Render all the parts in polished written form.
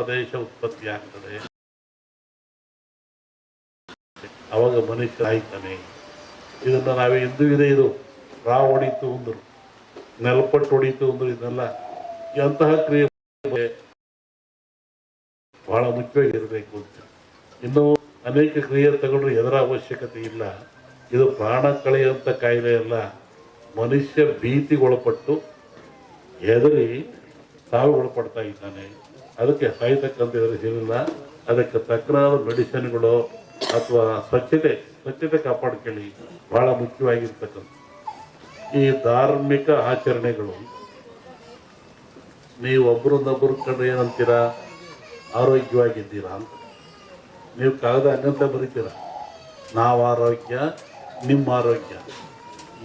ಸ್ವದೇಶ ಉತ್ಪತ್ತಿ ಆಗ್ತದೆ. ಅವಾಗ ಮನುಷ್ಯ ಆಯ್ತಾನೆ. ಇದನ್ನು ನಾವೇ ಇಂದು ಇದೆ. ಇದು ರಾವ್ ಹೊಡಿತು ಅಂದರು, ನೆಲಪಟ್ಟು ಹೊಡಿತು ಅಂದರು. ಇದನ್ನೆಲ್ಲ ಅಂತಹ ಕ್ರಿಯೆ ಬಹಳ ಮುಖ್ಯವಾಗಿರಬೇಕು ಅಂತ. ಇನ್ನು ಅನೇಕ ಕ್ರಿಯೆ ತಗೊಂಡ್ರೆ ಎದರ ಅವಶ್ಯಕತೆ ಇಲ್ಲ. ಇದು ಪ್ರಾಣ ಕಳೆಯುವಂಥ ಕಾಯಿಲೆ ಅಲ್ಲ. ಮನುಷ್ಯ ಭೀತಿಗೊಳಪಟ್ಟು ಹೆದರಿ ಸಾವಿಗೊಳಪಡ್ತಾ ಇದ್ದಾನೆ. ಅದಕ್ಕೆ ಸಾಯ್ತಕ್ಕಂಥ ಏನಿಲ್ಲ. ಅದಕ್ಕೆ ತಕ್ಕನಾದ ಮೆಡಿಸಿನ್ಗಳು ಅಥವಾ ಸ್ವಚ್ಛತೆ ಕಾಪಾಡ್ಕೊಳ್ಳಿ, ಬಹಳ ಮುಖ್ಯವಾಗಿರ್ತಕ್ಕಂಥ. ಈ ಧಾರ್ಮಿಕ ಆಚರಣೆಗಳು ನೀವು ಒಬ್ಬರನ್ನೊಬ್ಬರು ಕಂಡ್ರೆ ಏನಂತೀರಾ? ಆರೋಗ್ಯವಾಗಿದ್ದೀರಾ ಅಂತ. ನೀವು ಕಾಗದ ಹಂಗಂತ ಬರೀತೀರ, ನಾವು ಆರೋಗ್ಯ, ನಿಮ್ಮ ಆರೋಗ್ಯ.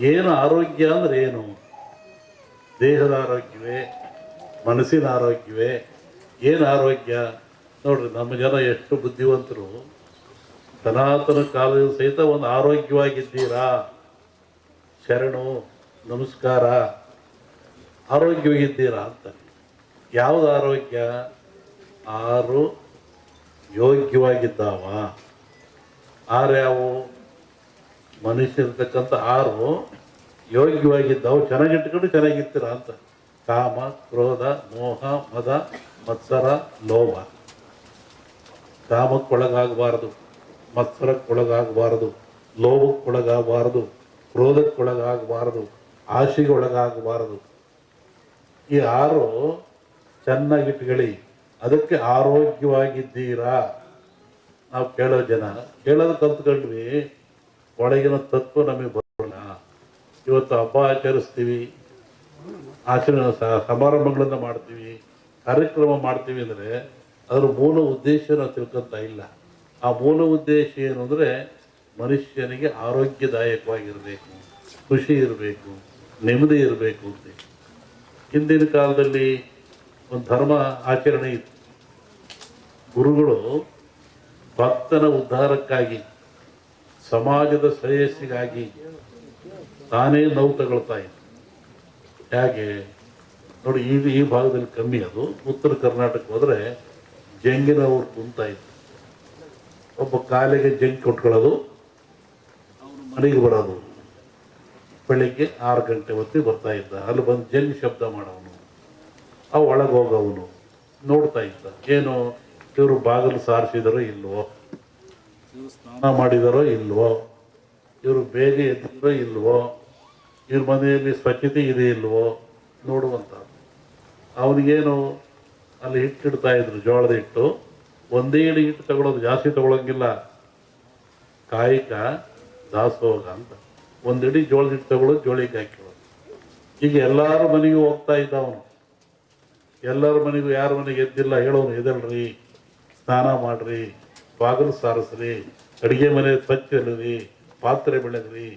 ಏನು ಆರೋಗ್ಯ ಅಂದರೆ ಏನು? ದೇಹದ ಆರೋಗ್ಯವೇ, ಮನಸ್ಸಿನ ಆರೋಗ್ಯವೇ? ಏನು ಆರೋಗ್ಯ? ನೋಡ್ರಿ, ನಮ್ಮ ಜನ ಎಷ್ಟು ಬುದ್ಧಿವಂತರು. ಸನಾತನ ಕಾಲದ ಸಹಿತ ಒಂದು ಆರೋಗ್ಯವಾಗಿದ್ದೀರಾ, ಶರಣು ನಮಸ್ಕಾರ, ಆರೋಗ್ಯವಾಗಿದ್ದೀರಾ ಅಂತ. ಯಾವುದು ಆರೋಗ್ಯ? ಆರು ಯೋಗ್ಯವಾಗಿದ್ದಾವ. ಆರು ಯಾವುವು? ಮನುಷ್ಯರ್ತಕ್ಕಂಥ ಆರು ಯೋಗ್ಯವಾಗಿದ್ದಾವೆ. ಚೆನ್ನಾಗಿಟ್ಕೊಂಡು ಚೆನ್ನಾಗಿರ್ತೀರ ಅಂತ. ಕಾಮ, ಕ್ರೋಧ, ಮೋಹ, ಮದ, ಮತ್ಸರ, ಲೋಭ. ಕಾಮಕ್ಕೊಳಗಾಗಬಾರದು, ಮತ್ಸರಕ್ಕೊಳಗಾಗಬಾರದು, ಲೋಭಕ್ಕೊಳಗಾಗಬಾರದು, ಕ್ರೋಧಕ್ಕೊಳಗಾಗಬಾರದು, ಆಶೆಗೆ ಒಳಗಾಗಬಾರದು. ಈ ಆರು ಚೆನ್ನಾಗಿಟ್ಕೊಳ್ಳಿ. ಅದಕ್ಕೆ ಆರೋಗ್ಯವಾಗಿದ್ದೀರಾ. ನಾವು ಕೇಳೋದು ಕಲ್ತ್ಕೊಂಡ್ವಿ, ಒಳಗಿನ ತತ್ವ ನಮಗೆ ಬರೋಣ. ಇವತ್ತು ಹಬ್ಬ ಆಚರಿಸ್ತೀವಿ, ಆಚರಣೆ ಸಮಾರಂಭಗಳನ್ನು ಮಾಡ್ತೀವಿ, ಕಾರ್ಯಕ್ರಮ ಮಾಡ್ತೀವಿ ಅಂದರೆ ಅದರ ಮೂಲ ಉದ್ದೇಶ ನಾವು ತಿಳ್ಕೊತಾ ಇಲ್ಲ. ಆ ಮೂಲ ಉದ್ದೇಶ ಏನು ಅಂದರೆ ಮನುಷ್ಯನಿಗೆ ಆರೋಗ್ಯದಾಯಕವಾಗಿರಬೇಕು, ಖುಷಿ ಇರಬೇಕು, ನೆಮ್ಮದಿ ಇರಬೇಕು ಅಂತ. ಹಿಂದಿನ ಕಾಲದಲ್ಲಿ ಒಂದು ಧರ್ಮ ಆಚರಣೆ ಇತ್ತು. ಗುರುಗಳು ಭಕ್ತನ ಉದ್ಧಾರಕ್ಕಾಗಿ, ಸಮಾಜದ ಶ್ರೇಯಸ್ಸಿಗಾಗಿ ತಾನೇ ನೋವು ತಗೊಳ್ತಾ ಇತ್ತು. ಹೇಗೆ ನೋಡಿ, ಈ ಭಾಗದಲ್ಲಿ ಕಮ್ಮಿ. ಅದು ಉತ್ತರ ಕರ್ನಾಟಕ ಹೋದರೆ ಜಂಗಿನವ್ರು ಕುಂತಾ ಇತ್ತು. ಒಬ್ಬ ಕಾಲಿಗೆ ಜಂಗ್ ಕೊಟ್ಕೊಳ್ಳೋದು, ಮನೆಗೆ ಬರೋದು. ಬೆಳಿಗ್ಗೆ 6 ಗಂಟೆ ಹೊತ್ತಿಗೆ ಬರ್ತಾ ಇದ್ದ. ಅಲ್ಲಿ ಬಂದು ಜಂಗ್ ಶಬ್ದ ಮಾಡೋವನು, ಒಳಗೆ ಹೋಗೋವನು ನೋಡ್ತಾ ಇದ್ದ. ಏನು ಇವರು ಬಾಗಿಲು ಸಾರಿಸಿದಾರೋ ಇಲ್ವೋ, ಇವರು ಸ್ನಾನ ಮಾಡಿದಾರೋ ಇಲ್ವೋ, ಇವರು ಬೇಗ ಎದ್ದಿರೋ ಇಲ್ವೋ, ಇವ್ರ ಮನೆಯಲ್ಲಿ ಸ್ವಚ್ಛತೆ ಇದೆ ಇಲ್ವೋ ನೋಡುವಂಥ. ಅವನಿಗೇನು ಅಲ್ಲಿ ಹಿಟ್ಟಿಡ್ತಾ ಇದ್ರು, ಜೋಳದ ಹಿಟ್ಟು. ಒಂದೇ ಇಡಿ ಹಿಟ್ಟು ತಗೊಳ್ಳೋದು, ಜಾಸ್ತಿ ತಗೊಳಂಗಿಲ್ಲ. ಕಾಯಿಕ ದಾಸೋಗ ಅಂತ. ಒಂದಿಡಿ ಜೋಳದ ಹಿಟ್ಟು ತಗೊಳ್ಳೋದು, ಜೋಳಿಗೆ ಹಾಕಿರೋದು. ಈಗ ಎಲ್ಲರ ಮನೆಗೂ ಹೋಗ್ತಾ ಇದ್ದ ಅವನು. ಎಲ್ಲರ ಮನೆಗೂ, ಯಾರ ಮನೆಗೆ ಎದ್ದಿಲ್ಲ ಹೇಳೋನು, ಎದಲ್ರಿ, ಸ್ನಾನ ಮಾಡ್ರಿ, ಬಾಗಿಲು ಸಾರಿಸ್ರಿ, ಅಡುಗೆ ಮನೆ ಸ್ವಚ್ಛ ಇರಲಿ, ಪಾತ್ರೆ ಬೆಳಗ್ರಿ,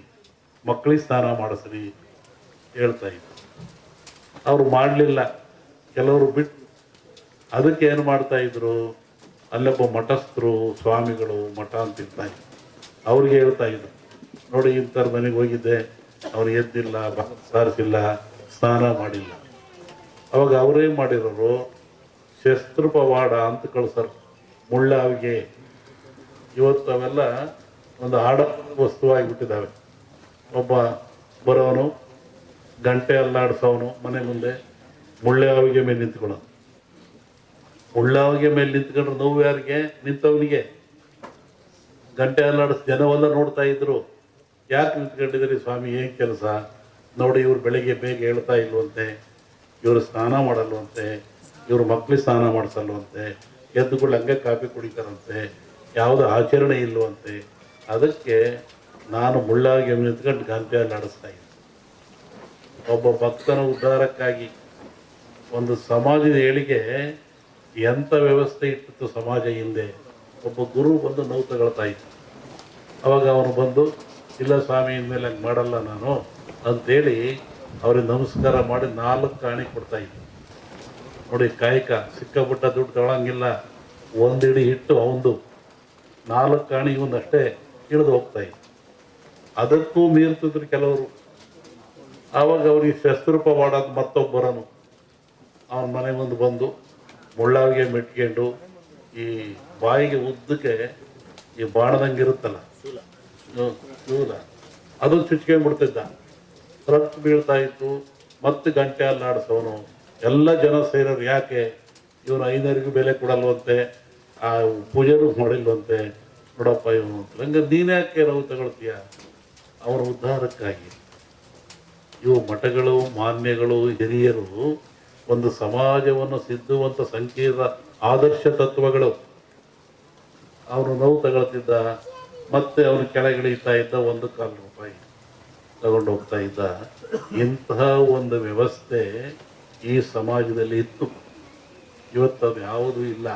ಮಕ್ಕಳಿಗೆ ಸ್ನಾನ ಮಾಡಿಸ್ರಿ ಹೇಳ್ತಾ ಇದ್ರು. ಅವರು ಮಾಡಲಿಲ್ಲ, ಕೆಲವರು ಬಿಟ್ಟು. ಅದಕ್ಕೆ ಏನು ಮಾಡ್ತಾ ಇದ್ರು? ಅಲ್ಲೊಬ್ಬ ಮಠಸ್ಥರು, ಸ್ವಾಮಿಗಳು, ಮಠ ಅಂತಿರ್ತಾ ಇದ್ರು. ಅವ್ರಿಗೆ ಹೇಳ್ತಾ ಇದ್ರು, ನೋಡಿ ಇಂಥವ್ರ ಮನೆಗೆ ಹೋಗಿದ್ದೆ, ಅವ್ರು ಎದ್ದಿಲ್ಲ, ಬಾಗಿಲು ಸಾರಿಸಿಲ್ಲ, ಸ್ನಾನ ಮಾಡಿಲ್ಲ. ಅವಾಗ ಅವರೇನು ಮಾಡಿರೋರು? ಶಸ್ತ್ರಪವಾಡ ಅಂತ ಕಳ್ಸರು, ಮುಳ್ಳಾವಿಗೆ. ಇವತ್ತು ಅವೆಲ್ಲ ಒಂದು ವಸ್ತುವಾಗಿಬಿಟ್ಟಿದ್ದಾವೆ. ಒಬ್ಬ ಬರೋನು, ಗಂಟೆ ಅಲ್ಲಾಡಿಸೋನು, ಮನೆ ಮುಂದೆ ಮುಳ್ಳಾವಿಗೆ ಮೇಲೆ ನಿಂತ್ಕೊಳ್ಳೋದು. ಮುಳ್ಳಾವಿಗೆ ಮೇಲೆ ನಿಂತ್ಕೊಂಡ್ರೆ ನೋವು ಯಾರಿಗೆ? ನಿಂತವನಿಗೆ. ಗಂಟೆ ಅಲ್ಲಾಡಿಸ್ ಜನವೆಲ್ಲ ನೋಡ್ತಾ ಇದ್ರು. ಯಾಕೆ ನಿಂತ್ಕೊಂಡಿದ್ದೀರಿ ಸ್ವಾಮಿ, ಏನು ಕೆಲಸ? ನೋಡಿ, ಇವ್ರು ಬೆಳಿಗ್ಗೆ ಬೇಗ ಹೇಳ್ತಾ ಇಲ್ವಂತೆ, ಇವರು ಸ್ನಾನ ಮಾಡಲ್ವಂತೆ, ಇವರು ಮಕ್ಕಳಿಗೆ ಸ್ನಾನ ಮಾಡಿಸಲ್ವಂತೆ, ಎದ್ದುಗಳು ಹಂಗೆ ಕಾಫಿ ಕುಡಿತಾರಂತೆ, ಯಾವುದೋ ಆಚರಣೆ ಇಲ್ವಂತೆ. ಅದಕ್ಕೆ ನಾನು ಮುಳ್ಳಾಗಿ ನಿಂತ್ಕೊಂಡು ಗಂಟೆಯಲ್ಲಿ ಆಡಿಸ್ತಾ ಇದ್ದೆ. ಒಬ್ಬ ಭಕ್ತನ ಉದ್ಧಾರಕ್ಕಾಗಿ ಒಂದು ಸಮಾಜದ ಏಳಿಗೆ ಎಂಥ ವ್ಯವಸ್ಥೆ ಇಟ್ಟಿತ್ತು ಸಮಾಜ ಹಿಂದೆ. ಒಬ್ಬ ಗುರು ಬಂದು ನೋವು ತಗೊಳ್ತಾ ಇತ್ತು. ಅವಾಗ ಅವನು ಬಂದು, ಇಲ್ಲ ಸ್ವಾಮಿ, ಇನ್ಮೇಲೆ ಹಂಗೆ ಮಾಡಲ್ಲ ನಾನು ಅಂಥೇಳಿ ಅವ್ರಿಗೆ ನಮಸ್ಕಾರ ಮಾಡಿ 4 ಕಾಣಿ ಕೊಡ್ತಾ ಇದ್ದ. ನೋಡಿ, ಕಾಯಕ ಸಿಕ್ಕಾಪಟ್ಟ ದುಡ್ಡು ತಗೊಳಂಗಿಲ್ಲ. ಒಂದಿಡಿ ಹಿಟ್ಟು ಅವಂದು, 4 ಕಾಣಿ ಇವನಷ್ಟೇ ಇಳಿದು ಹೋಗ್ತಾ ಇತ್ತು. ಅದಕ್ಕೂ ಮೀರ್ತಿದ್ರು ಕೆಲವರು. ಆವಾಗ ಅವ್ರಿಗೆ ಶಸ್ತ್ರೂಪ ಮಾಡೋದು ಮತ್ತೊಬ್ಬರನು ಅವನ ಮನೆ ಮುಂದೆ ಬಂದು ಮುಳ್ಳಾವಿಗೆ ಮೆಟ್ಕೊಂಡು ಈ ಬಾಯಿಗೆ ಉದ್ದಕ್ಕೆ ಈ ಬಾಣದಂಗೆ ಇರುತ್ತಲ್ಲ ಶೂಲ ಅದು ಚುಚ್ಕೊಂಡ್ಬಿಡ್ತಿದ್ದ, ರಕ್ತ ಬೀಳ್ತಾ ಇತ್ತು. ಮತ್ತೆ ಗಂಟೆ ಅಲ್ಲಾಡಿಸೋನು. ಎಲ್ಲ ಜನ ಸೇರೋರು, ಯಾಕೆ ಇವನು ಐನರಿಗೂ ಬೆಲೆ ಕೊಡಲ್ವಂತೆ, ಆ ಪೂಜೆನೂ ಮಾಡಿಲ್ವಂತೆ, ನೋಡಪ್ಪ ಇವನು ಅಂತ. ಹಂಗೆ ನೀನ್ಯಾಕೆ ನಾವು ತಗೊಳ್ತೀಯ? ಅವರ ಉದ್ಧಾರಕ್ಕಾಗಿ. ಇವು ಮಠಗಳು, ಮಾನ್ಯಗಳು, ಹಿರಿಯರು ಒಂದು ಸಮಾಜವನ್ನು ಸಿದ್ಧುವಂತ ಸಂಕೀರ್ಣ ಆದರ್ಶ ತತ್ವಗಳು. ಅವನು ನೋವು ತಗೊಳ್ತಿದ್ದ, ಮತ್ತೆ ಅವನು ಕೆಳಗಿಳಿತಾ ಇದ್ದ, 1 ರೂಪಾಯಿ ತಗೊಂಡು ಹೋಗ್ತಾ ಇದ್ದ. ಇಂತಹ ಒಂದು ವ್ಯವಸ್ಥೆ ಈ ಸಮಾಜದಲ್ಲಿ ಇತ್ತು. ಇವತ್ತು ಅದು ಯಾವುದೂ ಇಲ್ಲ.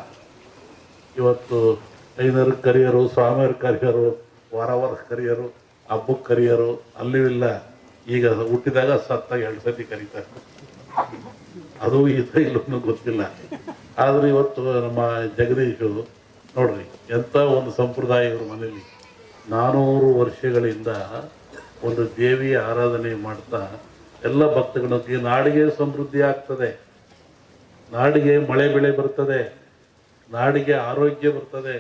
ಇವತ್ತು ಐನರು ಕರಿಯರು, ಸ್ವಾಮಿಯರು ಕರಿಯರು, ವಾರ ಕರಿಯರು, ಹಬ್ಬಕ್ಕೆ ಕರಿಯರು, ಅಲ್ಲೂ ಇಲ್ಲ. ಈಗ ಹುಟ್ಟಿದಾಗ ಸತ್ತಾಗ 2 ಸತಿ ಕರೀತಾರೆ. ಅದು ಇಲ್ಲೂ ಗೊತ್ತಿಲ್ಲ. ಆದ್ರೆ ಇವತ್ತು ನಮ್ಮ ಜಗದೀಶು ನೋಡ್ರಿ, ಎಂಥ ಒಂದು ಸಂಪ್ರದಾಯ ಇವ್ರ ಮನೇಲಿ 400 ವರ್ಷಗಳಿಂದ ಒಂದು ದೇವಿಯ ಆರಾಧನೆ ಮಾಡ್ತಾ ಎಲ್ಲ ಭಕ್ತಗಳಿಗೆ ನಾಡಿಗೆ ಸಮೃದ್ಧಿ ಆಗ್ತದೆ, ನಾಡಿಗೆ ಮಳೆ ಬೆಳೆ ಬರ್ತದೆ, ನಾಡಿಗೆ ಆರೋಗ್ಯ ಬರ್ತದೆ,